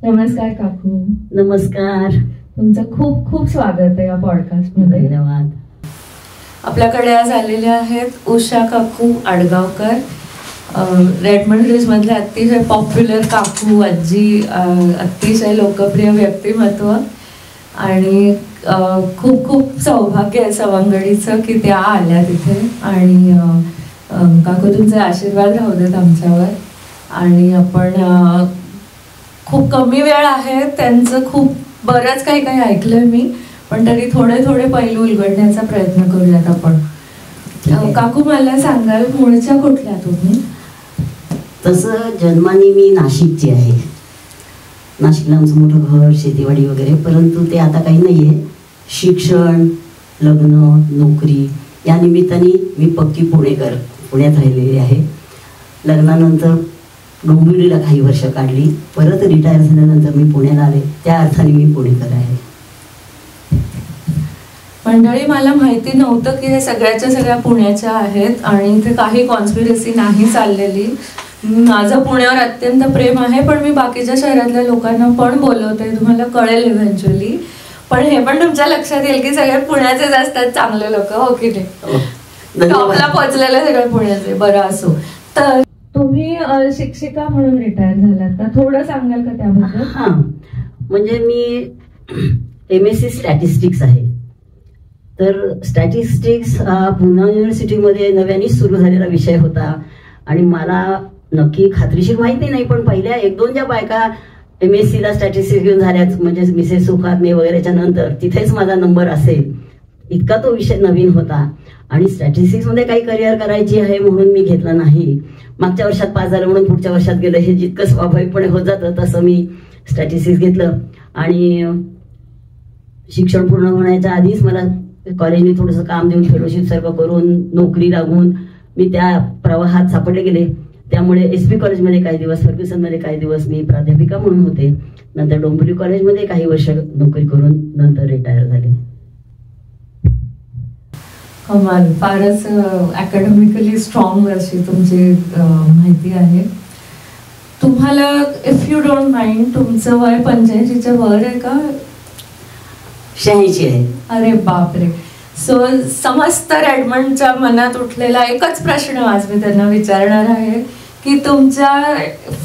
नमस्कार काकू. नमस्कार. तुमचं खूप खूप स्वागत आहे या पॉडकास्ट मध्ये. धन्यवाद. आपल्याकडे आज आलेल्या आहेत उषा काकू आडगावकर, रेडमंड हिल्स मधले अतिशय पॉप्युलर काकू, आजी, अतिशय लोकप्रिय व्यक्तिमत्व. आणि खूप खूप सौभाग्य आहे सवंगडीचं की त्या आल्या तिथे. आणि काकू तुमचे आशीर्वाद राहू देत आमच्यावर. आणि आपण खूप कमी वेळ आहे, त्यांचं खूप बरंच काही काही ऐकलंय मी, पण तरी थोडे थोडे पैलू उलगडण्याचा प्रयत्न करूयात आपण. काकू मला सांगाल मूळच्या कुठल्या तुम्ही? तसं जन्माने मी नाशिकची आहे. नाशिकला आमचं मोठं घर, शेतीवाडी वगैरे, परंतु ते आता काही नाहीये. शिक्षण, लग्न, नोकरी या निमित्ताने मी पक्की पुण्यात राहिलेली आहे. लग्नानंतर डोंबिवलीला काही वर्ष काढली, परत रिटायर झाल्यानंतर मी पुण्याला आले. त्या अर्थाने मी पुणेकर आहे. मंडळी, मला माहिती नव्हतं की हे सगळ्या पुण्याच्या आहेत आणि इथे काही कॉन्स्पिरसी नाही चाललेली. माझं पुण्यावर अत्यंत प्रेम आहे, पण मी बाकीच्या शहरातल्या लोकांना पण बोलवते, तुम्हाला कळेल इव्हेंच्युअली. पण हे पण तुमच्या लक्षात येईल की सगळे पुण्याचेच असतात चांगले लोक, हो की नाही? टॉपला पोहोचलेले सगळे पुण्याचे. बरं असो. तर तुम्ही शिक्षिका म्हणून रिटायर झालात का? थोडं सांगाल का त्याबद्दल? हा, म्हणजे मी MSc स्टॅटिस्टिक्स आहे. तर स्टॅटिस्टिक्स पुणे युनिव्हर्सिटीमध्ये नव्याने सुरू झालेला विषय होता आणि मला नक्की खात्रीशीर माहिती नाही, पण पहिल्या 1-2 ज्या बायका MSc ला स्टॅटिस्टिक्स घेऊन झाल्यात, म्हणजे मिसेस सुखात्मे वगैरेच्या नंतर तिथेच माझा नंबर असेल इतका तो विषय नवीन होता. आणि स्टॅटिस्टिक्समध्ये काही करिअर करायची आहे म्हणून मी घेतलं नाही. मागच्या वर्षात पास झालं म्हणून पुढच्या वर्षात गेलं, हे जितकं स्वाभाविकपणे होत जातं तसं मी स्टॅटिस्टिक्स घेतलं. आणि शिक्षण पूर्ण होण्याच्या आधीच मला कॉलेजने थोडंसं काम देऊन फेलोशिप सर्व करून नोकरी लागून मी त्या प्रवाहात सापडले गेले. त्यामुळे SP कॉलेजमध्ये काही दिवस, फर्ग्युसनमध्ये काही दिवस मी प्राध्यापिका म्हणून होते. नंतर डोंबिवली कॉलेजमध्ये काही वर्ष नोकरी करून नंतर रिटायर झाले. कमाल, फारच अकॅडमिकली स्ट्रॉंग अशी तुमची माहिती आहे. तुम्हाला, इफ यू डोंट माइंड, तुमचं वय 85च्या वर आहे का? 86 आहे. अरे बापरे. सो समस्त रेडमंडच्या मनात उठलेला एकच प्रश्न आज मी त्यांना विचारणार आहे की तुमच्या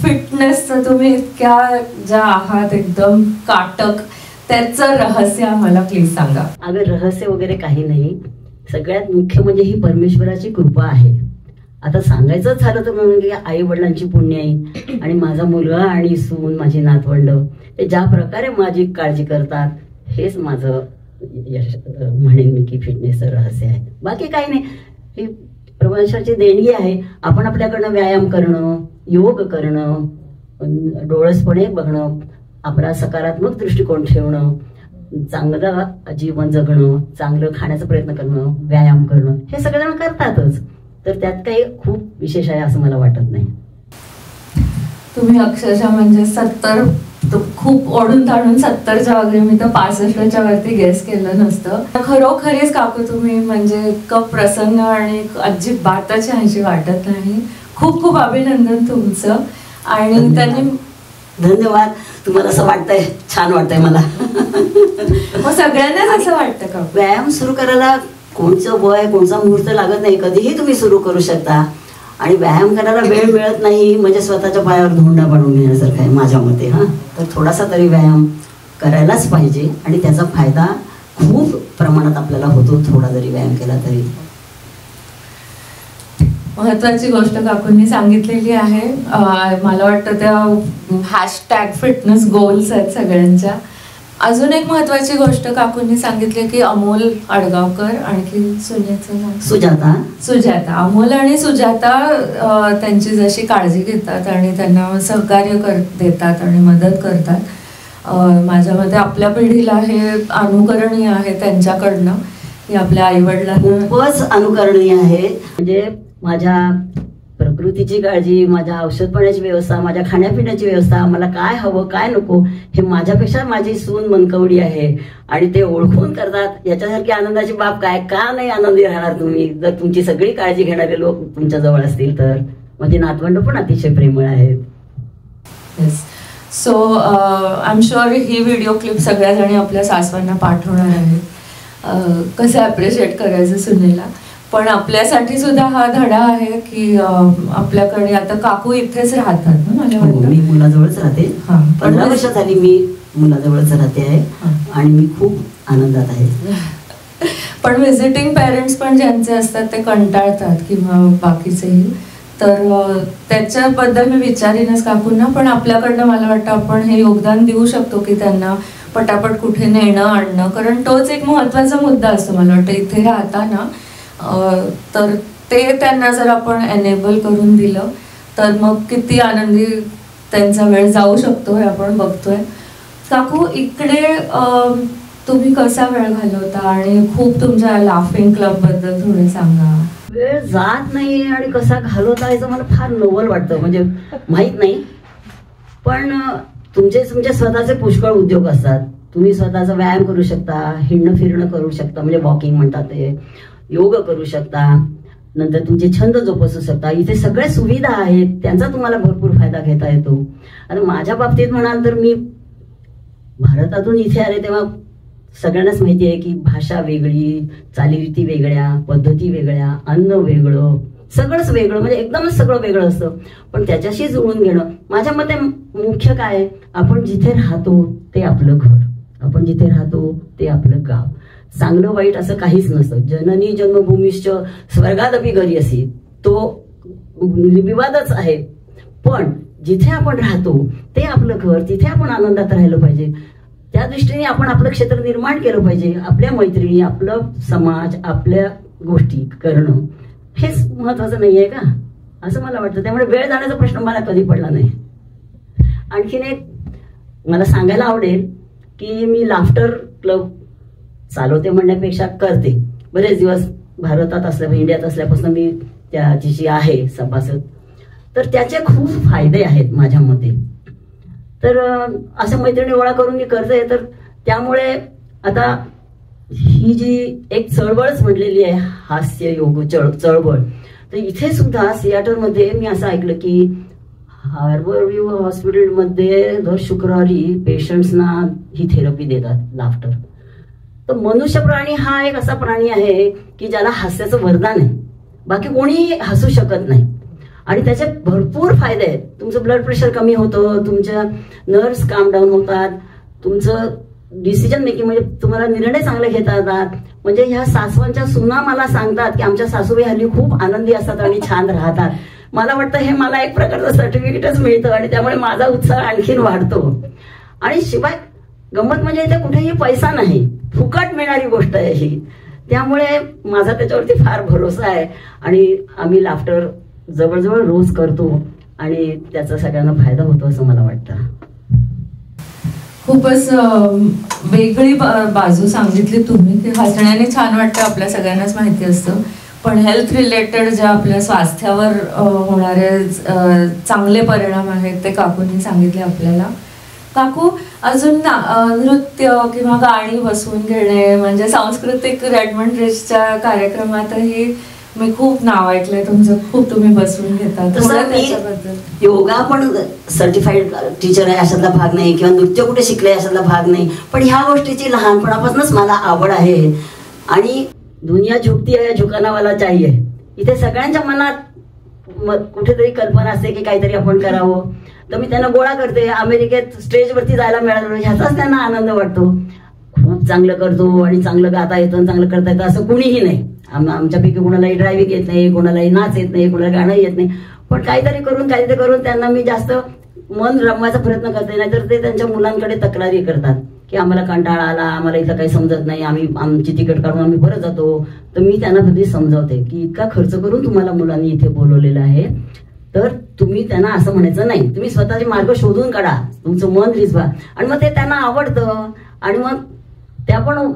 फिटनेसचं, तुम्ही इतक्या ज्या आहात एकदम काटक, त्याचं रहस्य आम्हाला प्लीज सांगा. अगं, रहस्य वगैरे काही नाही. सगळ्यात मुख्य म्हणजे ही परमेश्वराची कृपा आहे. आता सांगायचं झालं तर म्हणजे आई वडिलांची पुण्याई आणि माझा मुलगा आणि सून, माझी नातवंड, ते ज्या प्रकारे माझी काळजी करतात, हेच माझं म्हणेन मी की फिटनेसचं रहस्य आहे. बाकी काही नाही. ही परमेश्वराची देणगी आहे. आपण आपल्याकडनं व्यायाम करणं, योग करणं, डोळसपणे बघणं, आपला सकारात्मक दृष्टिकोन ठेवणं, चांगलं जीवन जगणं, चांगलं खाण्याचा प्रयत्न करणं, व्यायाम करणं, हे सगळेजण करतातच. तर त्यात काही खूप विशेष आहे असं मला वाटत नाही. तुम्ही अक्षरशः म्हणजे 70, खूप ओढून ताणून 70च्या वगैरे, मी तर 65च्या वरती गेस केलं नसतं. खरोखरीच काकू तुम्ही म्हणजे इतकं प्रसन्न आणि अजिबातच ह्याची वाटत नाही. खूप खूप अभिनंदन तुमचं. आणि त्यांनी धन्यवाद. तुम्हाला असं वाटतंय? छान वाटतंय मला. मग सगळ्यांनाच असं वाटतं का? व्यायाम सुरू करायला कोणचं वय, कोणचा मुहूर्त लागत नाही. कधीही तुम्ही सुरू करू शकता. आणि व्यायाम करायला वेळ मिळत नाही म्हणजे स्वतःच्या पायावर धोंडा पाडून घेण्यासारखं आहे माझ्या मते. तर थोडासा तरी व्यायाम करायलाच पाहिजे आणि त्याचा फायदा खूप प्रमाणात आपल्याला होतो, थोडा जरी व्यायाम केला तरी. महत्वाची गोष्ट काकूंनी सांगितलेली आहे. मला वाटतं त्या #फिटनेस गोल्स आहेत सगळ्यांच्या. अजून एक महत्वाची गोष्ट काकूंनी सांगितली की अमोल आडगावकर, आणखी सुनेचं नाव सुजाता. अमोल आणि सुजाता त्यांची जशी काळजी घेतात आणि त्यांना सहकार्य देतात आणि मदत करतात, माझ्या मते आपल्या पिढीला हे अनुकरणीय आहे त्यांच्याकडनं, की आपल्या आईवडिलांना खूपच अनुकरणीय आहे. म्हणजे माझ्या प्रकृतीची काळजी, माझ्या औषध पाण्याची व्यवस्था, माझ्या खाण्यापिण्याची व्यवस्था, मला काय हवं काय नको हे माझ्यापेक्षा माझी सून मनकवडी आहे आणि ते ओळखून करतात. याच्यासारखी आनंदाची बाब काय, का नाही आनंदी राहणार तुम्ही जर तुमची सगळी काळजी घेणारे लोक तुमच्या जवळ असतील तर. माझी नातवंड पण अतिशय प्रेमळ आहेत. So I am sure he video clip सगळ्या जणी आपल्या सासवांना पाठवणार आहेत कसं ॲप्रिशिएट करायचं सुनेला. पण आपल्यासाठी सुद्धा हा धडा आहे की आपल्याकडे आता काकू इथेच राहतात ना माझ्या वाटतं. मी मुलाजवळच राहते. 15 वर्ष झाली मी मुलाजवळच राहते आहे आणि मी खूप आनंदात आहे. पण व्हिजिटिंग पेरेंट्स पण ज्यांचे असतात ते कंटाळतात किंवा बाकीचेही, तर त्याच्याबद्दल मी विचारीनच काकूंना. पण आपल्याकडनं मला वाटतं आपण हे योगदान देऊ शकतो की त्यांना पटापट कुठे नेणं आणणं, कारण तोच एक महत्त्वाचा मुद्दा असतो मला वाटतं इथे राहताना. तर ते त्यांना जर आपण एनेबल करून दिलं तर मग किती आनंदी त्यांचा वेळ जाऊ शकतो हे आपण बघतोय. काकू इकडे तुम्ही कसा वेळ घालवता आणि खूप तुमच्या लाफिंग क्लब बद्दल थोडे सांगा. वेळ जात नाही आणि कसा घालवता याचं मला फार नवल वाटतं, म्हणजे माहीत नाही. पण तुमचे स्वतःचे पुष्कळ उद्योग असतात. तुम्ही स्वतःचा व्यायाम करू शकता, हिंडणं फिरणं करू शकता, म्हणजे वॉकिंग म्हणतात ते, योग करू शकता, नंतर तुमचे छंद जोपासू शकता. इथे सगळ्या सुविधा आहेत, त्यांचा तुम्हाला भरपूर फायदा घेता येतो. आणि माझ्या बाबतीत म्हणाल तर मी भारतातून इथे आले तेव्हा सगळ्यांनाच माहिती आहे की भाषा वेगळी, चालीरीती वेगळ्या, पद्धती वेगळ्या, अन्न वेगळं, सगळंच वेगळं, म्हणजे एकदमच सगळं वेगळं असतं. पण त्याच्याशी जुळून घेणं माझ्या मते मुख्य काय, आपण जिथे राहतो ते आपलं घर, आपण जिथे राहतो ते आपलं गाव. चांगलं वाईट असं काहीच नसतं. जननी जन्मभूमीश्च स्वर्गादपि घरी असे, तो विवादच आहे. पण जिथे आपण राहतो ते आपलं घर, तिथे आपण आनंदात राहिलं पाहिजे. त्या दृष्टीने आपण आपलं क्षेत्र निर्माण केलं पाहिजे. आपल्या मैत्रिणी, आपलं समाज, आपल्या गोष्टी करणं हेच महत्वाचं नाहीये का, असं मला वाटतं. त्यामुळे वेळ जाण्याचा प्रश्न मला कधी पडला नाही. आणखीन एक मला सांगायला आवडेल की मी लाफ्टर क्लब चालवते म्हणण्यापेक्षा करते. बरेच दिवस भारतात असल्यापासून, इंडियात असल्यापासून मी त्याची आहे सभासद. तर त्याचे खूप फायदे आहेत माझ्या मते. तर अशा मैत्रिणी गोळा करून मी करते. तर त्यामुळे आता ही जी एक चळवळच म्हटलेली आहे, हास्य योग चळवळ, तर इथे सुद्धा सियाटलमध्ये मी असं ऐकलं की हार्बरव्ह्यू हॉस्पिटलमध्ये दर शुक्रवारी पेशंट्सना ही थेरपी देतात, लाफ्टर. तर मनुष्य प्राणी हा एक असा प्राणी आहे की ज्याला हास्याचं वरदान आहे. बाकी कोणी हसू शकत नाही आणि त्याचे भरपूर फायदे आहेत. तुमचं ब्लड प्रेशर कमी होतं, तुमच्या नर्व्स काम डाऊन होतात, तुमचं डिसिजन मेकिंग म्हणजे तुम्हाला निर्णय चांगले घेता येतात. म्हणजे ह्या सासवांच्या सुना मला सांगतात की आमच्या सासूबाई हल्ली खूप आनंदी असतात आणि छान राहतात. मला वाटतं हे मला एक प्रकारचं सर्टिफिकेटच मिळतं आणि त्यामुळे माझा उत्साह आणखीन वाढतो. आणि शिवाय गंमत म्हणजे इथे कुठेही पैसा नाही, फुकट मिळणारी गोष्ट आहे ही. त्यामुळे माझा त्याच्यावरती फार भरोसा आहे आणि आम्ही लाफ्टर जवळजवळ रोज करतो आणि त्याचा सगळ्यांना फायदा होतो असं मला वाटतं. खूपच वेगळी बाजू सांगितली तुम्ही की हसण्याने छान वाटतं, आपल्या सगळ्यांनाच माहिती असतं. पण हेल्थ रिलेटेड ज्या आपल्या स्वास्थ्यावर होणारे चांगले परिणाम आहेत ते काकूंनी सांगितले आपल्याला. काकू अजून नृत्य किंवा गाणी बसवून घेणे म्हणजे सांस्कृतिक रेडमंड रिजच्या कार्यक्रमातही मी खूप नाव ऐकलंय तुमचं, खूप तुम्ही बसवून घेता. त्याच्याबद्दल योगा पण सर्टिफाईड टीचर आहे अशातला भाग नाही, किंवा नृत्य कुठे शिकले अशातला भाग नाही. पण ह्या गोष्टीची लहानपणापासूनच मला आवड आहे. आणि दुनिया झुकती आहे, झुकाना वाला चाहिए. इथे सगळ्यांच्या मनात कुठेतरी कल्पना असते की काहीतरी आपण करावं. तर मी त्यांना गोळा करते. अमेरिकेत स्टेजवरती जायला मिळालं ह्याचाच त्यांना आनंद वाटतो. खूप चांगलं करतो आणि चांगलं गाता येतं, चांगलं करता येतं असं कुणीही नाही. आमच्यापैकी कोणालाही ड्रायव्हिंग येत नाही, कोणालाही नाच येत नाही, कोणाला गाणं येत नाही. पण काहीतरी करून त्यांना मी जास्त मन रमवायचा प्रयत्न करते. नाहीतर ते त्यांच्या मुलांकडे तक्रारी करतात की आम्हाला कंटाळा आला, आम्हाला इथं काही समजत नाही, आमची तिकीट काढून आम्ही परत जातो. तर मी त्यांना कधी समजावते की इतका खर्च करून तुम्हाला मुलांनी इथे बोलवलेलं आहे, तर तुम्ही त्यांना असं म्हणायचं नाही. तुम्ही स्वतःचे मार्ग शोधून काढा, तुमचं मन रिझवा. आणि मग ते त्यांना आवडतं आणि मग त्या पण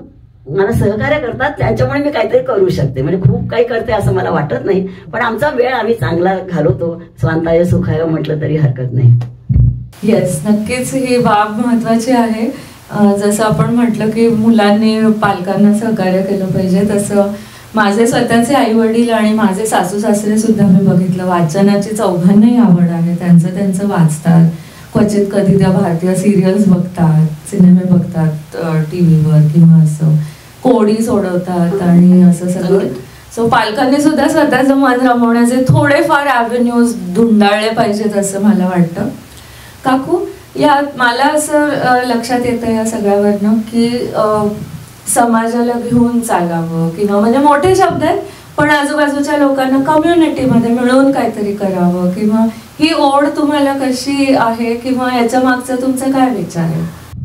मला सहकार्य करतात. त्यांच्यामुळे मी काहीतरी करू शकते. म्हणजे खूप काही करते असं मला वाटत नाही, पण आमचा वेळ आम्ही चांगला घालवतो. स्वांताय सुखाय म्हटलं तरी हरकत नाही. येस, नक्कीच ही बाब महत्वाची आहे. जसं आपण म्हटलं की मुलांनी पालकांना सहकार्य केलं पाहिजे, तसं माझे स्वतःचे आई वडील आणि माझे सासू सासरे सुद्धा मी बघितलं वाचनाची चौघांनाही आवड आहे. त्यांचं वाचतात, क्वचित कधी त्या भारतीय सिरियल्स बघतात, सिनेमे बघतात टीव्हीवर किंवा असं कोडी सोडवतात आणि असं सगळं. सो पालकांनी सुद्धा स्वतःचं मन रमवण्याचे थोडेफार ॲव्हेन्यूज धुंडाळले पाहिजेत असं मला वाटतं. काकू, या मला असं लक्षात येतं या सगळ्यावरनं की समाजाला घेऊन चालावं किंवा म्हणजे मोठे शब्द आहेत पण आजूबाजूच्या लोकांना कम्युनिटीमध्ये मिळून काहीतरी करावं, किंवा ही ओढ तुम्हाला कशी आहे किंवा याच्या मागचा तुमचा काय विचार आहे?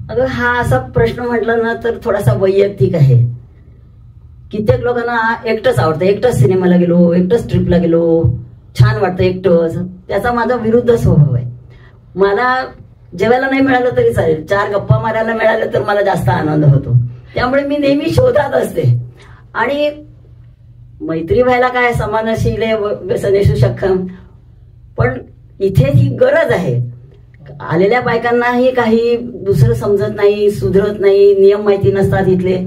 अगं हा असा प्रश्न म्हटला ना तर थोडासा वैयक्तिक आहे. कित्येक लोकांना एकटंच आवडतं, एकटंच सिनेमाला गेलो, एकटंच ट्रिपला गेलो, छान वाटतं एकटंच. त्याचा माझा विरुद्ध स्वभाव आहे. मला जेवायला नाही मिळालं तरी चालेल, 4 गप्पा मारायला मिळालं तर मला जास्त आनंद होतो. त्यामुळे मी नेहमी शोधात असते. आणि मैत्री व्हायला काय, समानशील व्यसनेषु सक्षम, पण इथे ही गरज आहे. आलेल्या बायकांनाही काही दुसरं समजत नाही, सुधरत नाही, नियम माहिती नसतात इथले,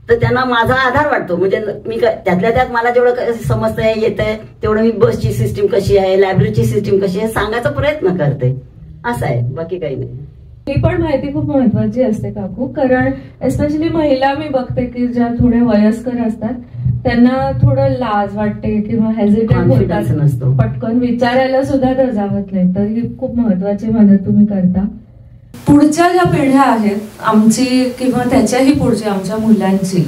तर त्यांना माझा आधार वाटतो. म्हणजे मी त्यातल्या त्यात मला जेवढं समजतंय येतंय तेवढं मी बसची सिस्टीम कशी आहे, लायब्ररीची सिस्टीम कशी आहे सांगायचा प्रयत्न करते. असं आहे, बाकी काही नाही. ही पण माहिती खूप महत्वाची असते काकू, कारण एस्पेशली महिला मी बघते की ज्या थोड्या वयस्कर असतात त्यांना थोडं लाज वाटते किंवा हेजिटेट होतात, पटकन विचारायला सुद्धा धजावत नाही. तर ही खूप महत्वाची मदत तुम्ही करता. पुढच्या ज्या पिढ्या आहेत आमची किंवा त्याच्याही पुढच्या आमच्या मुलांची,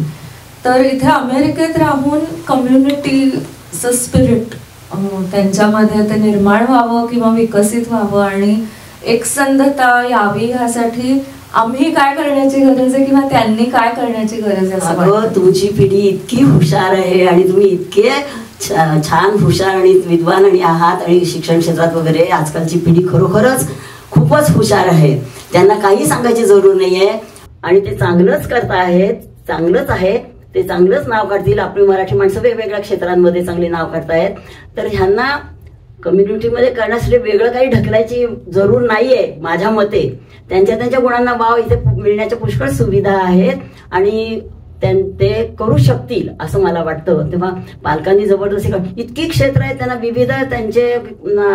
तर इथे अमेरिकेत राहून कम्युनिटीचं स्पिरिट त्यांच्यामध्ये ते निर्माण व्हावं किंवा विकसित व्हावं आणि एकसंधता यावी ह्यासाठी आम्ही काय करण्याची गरज आहे किंवा त्यांनी काय करण्याची गरज आहे? अगं तुमची पिढी इतकी हुशार आहे आणि तुम्ही इतके छान हुशार आणि विद्वान आणि आहात आणि शिक्षण क्षेत्रात वगैरे आजकालची पिढी खरोखरच खूपच हुशार आहे. त्यांना काही सांगायची जरूर नाहीये आणि ते चांगलंच करता आहेत, चांगलंच आहे, ते चांगलंच नाव काढतील. आपली मराठी माणसं वेगवेगळ्या क्षेत्रांमध्ये चांगले नाव काढतायत. तर ह्यांना कम्युनिटीमध्ये करण्यासाठी वेगळं काही ढकलायची जरूर नाहीये माझ्या मते. त्यांच्या त्यांच्या गुणांना वाव इथे मिळण्याच्या पुष्कळ सुविधा आहेत आणि ते करू शकतील असं मला वाटतं. तेव्हा पालकांनी जबरदस्ती इतकी क्षेत्र आहेत त्यांना विविध त्यांचे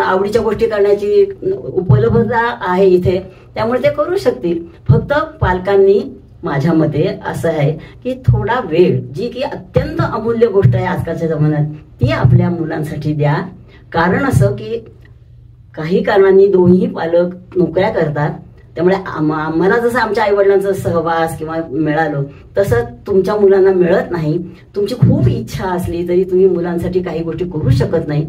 आवडीच्या गोष्टी करण्याची उपलब्धता आहे इथे, त्यामुळे ते करू शकतील. फक्त पालकांनी माझ्या मते असं आहे की थोडा वेळ, जी की अत्यंत अमूल्य गोष्ट आहे आजकालच्या जमान्यात, ती आपल्या मुलांसाठी द्या. कारण असं की काही कारणांनी दोन्ही पालक नोकऱ्या करतात, त्यामुळे आम्हाला जसं आमच्या आईवडिलांचा सहवास किंवा मिळालं तसं तुमच्या मुलांना मिळत नाही. तुमची खूप इच्छा असली तरी तुम्ही मुलांसाठी काही गोष्टी करू शकत नाही.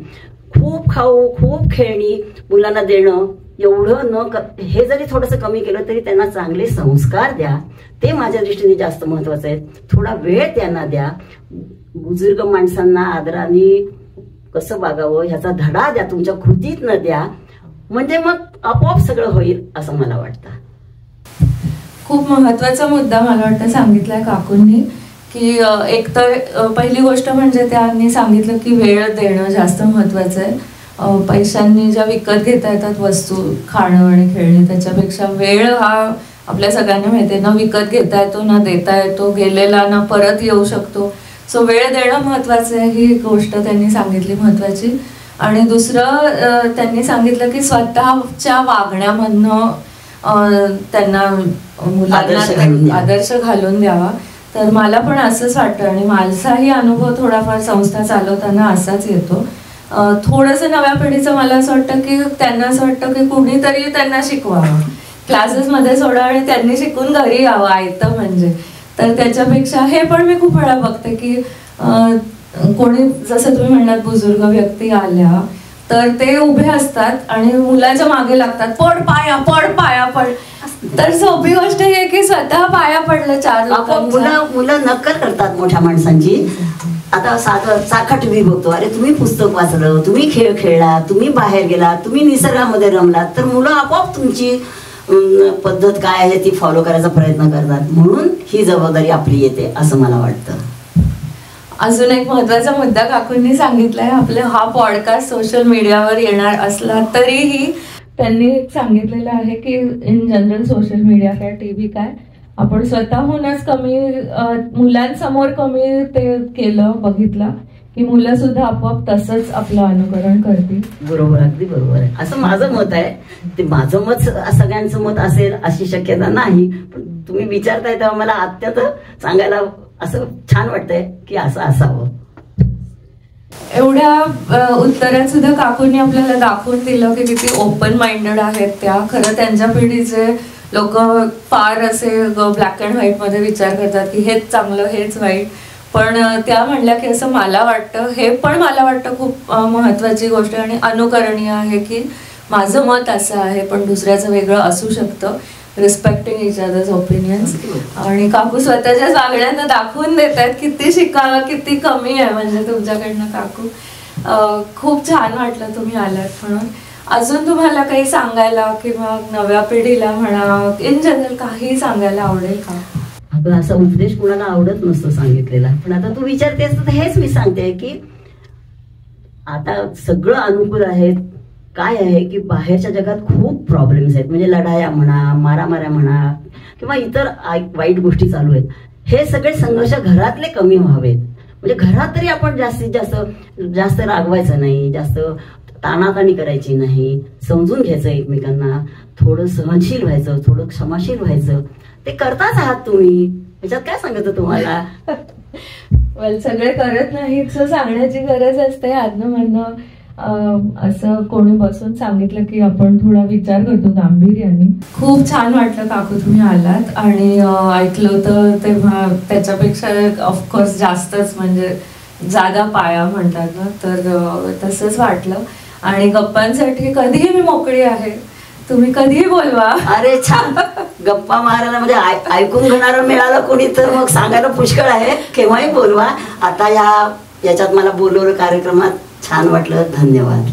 खूप खाऊ, खूप खेळणी मुलांना देणं एवढं हे जरी थोडंसं कमी केलं तरी त्यांना चांगले संस्कार द्या. ते माझ्या दृष्टीने जास्त महत्वाचं आहे. थोडा वेळ त्यांना द्या. बुजुर्ग माणसांना आदराने कसं वागावं ह्याचा धडा द्या, तुमच्या कृतीतनं द्या, म्हणजे मग आपोआप सगळं होईल असं मला वाटतं. खूप महत्वाचा मुद्दा मला वाटतं सांगितलाय काकूंनी की एकतर पहिली गोष्ट म्हणजे त्यांनी सांगितलं की वेळ देणं जास्त महत्वाचं आहे. पैशांनी ज्या विकत घेता येतात वस्तू, खाणं आणि खेळणी, त्याच्यापेक्षा वेळ हा आपल्या सगळ्यांना माहिती ना विकत घेता येतो ना देता येतो, गेलेला ना परत येऊ शकतो. सो वेळ देणं महत्वाचं आहे, ही गोष्ट त्यांनी सांगितली महत्वाची. आणि दुसरं त्यांनी सांगितलं की स्वतःच्या वागण्यामधनं त्यांना मुलांना आदर्श घालून द्यावा. तर मला पण असंच वाटतं आणि माझाही अनुभव थोडाफार संस्था चालवताना असाच येतो. थोडंसं नव्या पिढीचं मला असं वाटतं की त्यांना असं वाटतं की कुणीतरी त्यांना शिकवावं, क्लासेसमध्ये सोडा आणि त्यांनी शिकून घरी यावं आयतं म्हणजे. तर त्याच्यापेक्षा हे पण मी खूप वेळा बघते की कोणी जसं तुम्ही म्हणलात बुजुर्ग व्यक्ती आल्या तर ते उभे असतात आणि मुलाच्या मागे लागतात, पड पाया पड पाया पड. तर सोपी गोष्ट ही आहे की स्वतः पाया पडलं 4 लोकांच्या. मुलं नक्कल करतात मोठ्या माणसांची. आता सारखा टीव्ही बघतो, अरे तुम्ही पुस्तक वाचलं, तुम्ही खेळ खेळला, तुम्ही बाहेर गेला, तुम्ही निसर्गामध्ये रमलात, तर मुलं आपोआप तुमची पद्धत काय आहे ती फॉलो करायचा प्रयत्न करतात. म्हणून ही जबाबदारी आपली येते असं मला वाटतं. अजून एक महत्वाचा मुद्दा काकूंनी सांगितलाय, आपले हा पॉडकास्ट सोशल मीडियावर येणार असला तरीही त्यांनी सांगितलेलं आहे की इन जनरल सोशल मीडिया काय, टीव्ही काय, आपण स्वतःहूनच कमी मुलांसमोर कमी ते केलं, बघितलं की मुलं सुद्धा आपोआप तसंच आपलं अनुकरण करतील. बरोबर, अगदी बरोबर आहे, असं माझं मत आहे. ते माझं मत सगळ्यांचं मत असेल अशी शक्यता नाही, पण तुम्ही विचारताय तेव्हा मला अत्यंत सांगायला असं छान वाटतंय की असं असावं. एवढ्या उत्तरात सुद्धा काकूंनी आपल्याला दाखवून दिलं की किती ओपन माइंडेड आहेत त्या. खरं त्यांच्या पिढीचे लोक फार असे ब्लॅक अँड व्हाईट मध्ये विचार करतात की हेच चांगलं हेच वाईट, पण त्या म्हणल्या की असं मला वाटतं. हे पण मला वाटतं खूप महत्वाची गोष्ट आणि अनुकरणीय आहे की माझं मत असं आहे पण दुसऱ्याचं वेगळं असू शकतं. Respecting each others opinions. आणि काकू स्वतःच्या वागण्यानं दाखवून देत आहेत किती शिकावं किती कमी आहे म्हणजे तुमच्याकडनं. काकू खूप छान वाटलं तुम्ही आलात म्हणून. अजून तुम्हाला काही सांगायला किंवा नव्या पिढीला म्हणा इन जनरल काही सांगायला आवडेल का? अगं असा उपदेश कुणाला आवडत नसतो सांगितलेला, पण आता तू विचारतेस तर हेच मी सांगते की आता सगळं अनुकूल आहे. काय आहे की बाहेरच्या जगात खूप प्रॉब्लेम्स आहेत, म्हणजे लढाया म्हणा, मारामाऱ्या म्हणा किंवा इतर वाईट गोष्टी चालू आहेत. हे सगळे संघर्ष घरातले कमी व्हावेत, म्हणजे घरात तरी आपण जास्तीत जास्त रागवायचं नाही, जास्त ताणाताणी करायची नाही, समजून घ्यायचं एकमेकांना, थोडं सहनशील व्हायचं, थोडं क्षमाशील व्हायचं. ते करताच आहात तुम्ही, त्याच्यात काय सांगत तुम्हाला. सगळे करत नाहीत सांगण्याची गरज असते. आजनं म्हणणं असं कोणी बसून सांगितलं की आपण थोडा विचार करतो गांभीर्याने. खूप छान वाटलं काकू तुम्ही आलात आणि ऐकलं होतं तेव्हा त्याच्यापेक्षा ऑफकोर्स जास्तच म्हणजे जादा पाया म्हणतात ना, तर तसंच वाटलं. आणि गप्पांसाठी कधीही मी मोकळी आहे, तुम्ही कधीही बोलवा. अरे छान, गप्पा मारायला म्हणजे ऐकून घेणारं मिळालं कोणी तर मग सांगायला पुष्कळ आहे, केव्हाही बोलवा. आता याच्यात मला बोलवलं कार्यक्रमात, छान वाटलं, धन्यवाद.